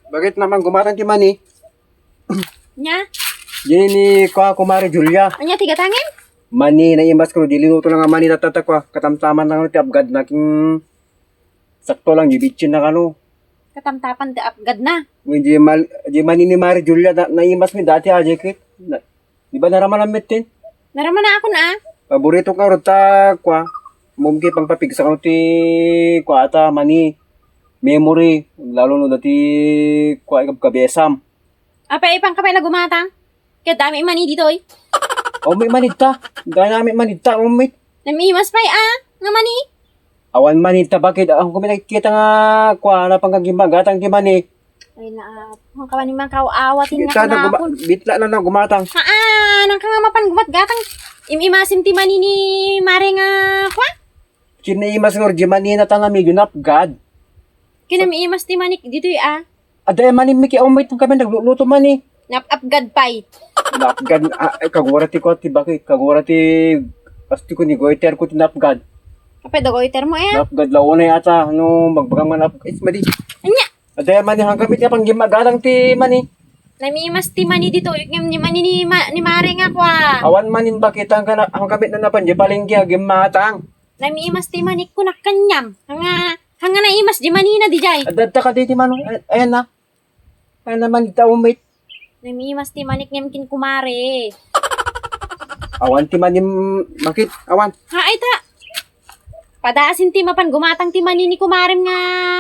Bakit naman gumatang ti Mani? Nya? Yan ni Kumari Julia. Anya tiga tangin? Mani na imas ko, dilinuto lang ang mani na tatakwa. Katamtaman lang ti abgad na king sakto lang, jibitsin na kano. Katamtapan ti apgad na. Di mani ni Mari Julia na imas mi dati ajekit. Di ba naraman ang metin? Naraman na ako na Paborito ka rin ta, kwa. Mumki pang papigsa ka ti kwa ata, mani. Memory. Lalo no dati kwa ikab kabesam. Apa ipang kapay na gumatang? Kaya dami mani dito eh. O may manita. Dahil namin manita, umit. Namimas pa nga mani. Awan manita, bakit? Ang kung nakikita nga, kwa na pang kagimagatang ti mani. Ay na, ang kawan ni mga kawawatin nga Kita na kanapon. bitla na lang gumatang. Nang kang mapan gumat-gatang. Imimasim ti mani ni Mare nga kwa? Kinaimas nga rin, mani na tanga medyo napgad. Kinamiimas ti mani dito Aday mani miki umit kami nagluluto mani. Napapgad pay. Napgad, kagura ti ko, ti bakit? Kagura ti, pasti ko ni goiter ko ti napgad. Kapay dagoiter mo Napgad laon na yata, no, magbagang man napgad. Madi. Anya, Aday mani hanggang niya pang gimagalang ti mani. namiimas ti mani dito. Yung ni mani ni Mare nga kwa. Awan manin bakit hanggang na napan, di palenggi, gimatang. Namiimas ti mani ko nakanyam. Hanga naimas di mani na di jay. Adadta ka di mano, ayan na. Ayan naman ita umit. Namiimas ti manik ngem kin kumare. Awan ti manim, bakit? Awan. Ha ay ta. Padaasin ti mapan gumatang ti mani ni kumarem nga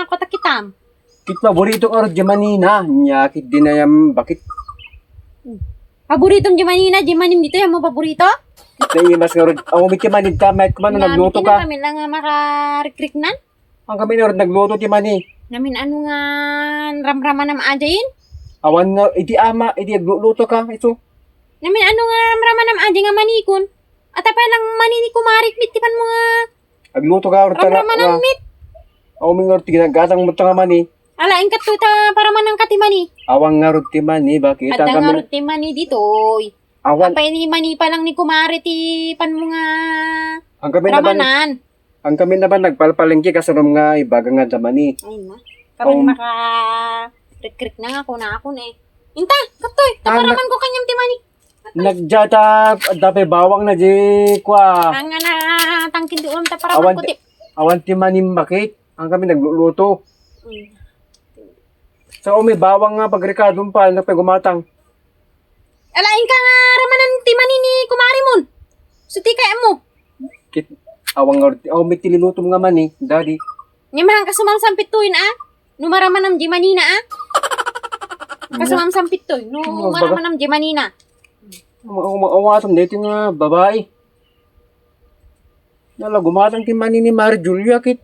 kotakitam. Kit paborito ka rin di manina. Nyakit din na yan, bakit? Paboritong di manina, di manim dito yung mo paborito? Naimas nga rin, umit ti manin tamay, kumano nagluto ka. Kami lang nga makarekriknan. Ang kami na rin nagluto ti mani. Namin ano nga ramraman na maajayin. Awan na, iti ama, iti nagluto ka, ito. Namin ano nga ramraman na maajayin nga manikon. At apay lang mani ni kumarik tipan mo nga Nagluto ka rin ramraman na mit. Uming nga rin, tinagatang mo nga mani. Alain ka tuta para manang katimani. Awang nga rin ti mani, bakit? At Ang nga kami, ti mani dito. awan, Apay ni mani pa lang ni kumari ti pan mo nga ang kami naman, ramanan. ang kami naman nagpalpalengke kasunod nga ibaga nga da mani. Ay na. Kaman maka krik na nga ako na ako na eh. Inta, katoy, taparaman ko kanyang timani. Nagjata, dapat bawang na di, kwa. Ang nga na tangkin di ulam Awan, taparaman ko tip. awan ti mani bakit? Ang kami nagluluto. So, may bawang nga pagrekadong pa, nagpagumatang. Alain ka nga ramanan timani ni kumari mon. Suti kaya mo. Kit, awang nga, may tililuto nga mani, daddy. Nyamahang kasumang sampit tuin Numaraman ng jimanina Kasumang sampit tuin. Numaraman ng jimanina. Umawasan dito nga babae. Nala, gumatang ti mani ni Mari Julia, kit.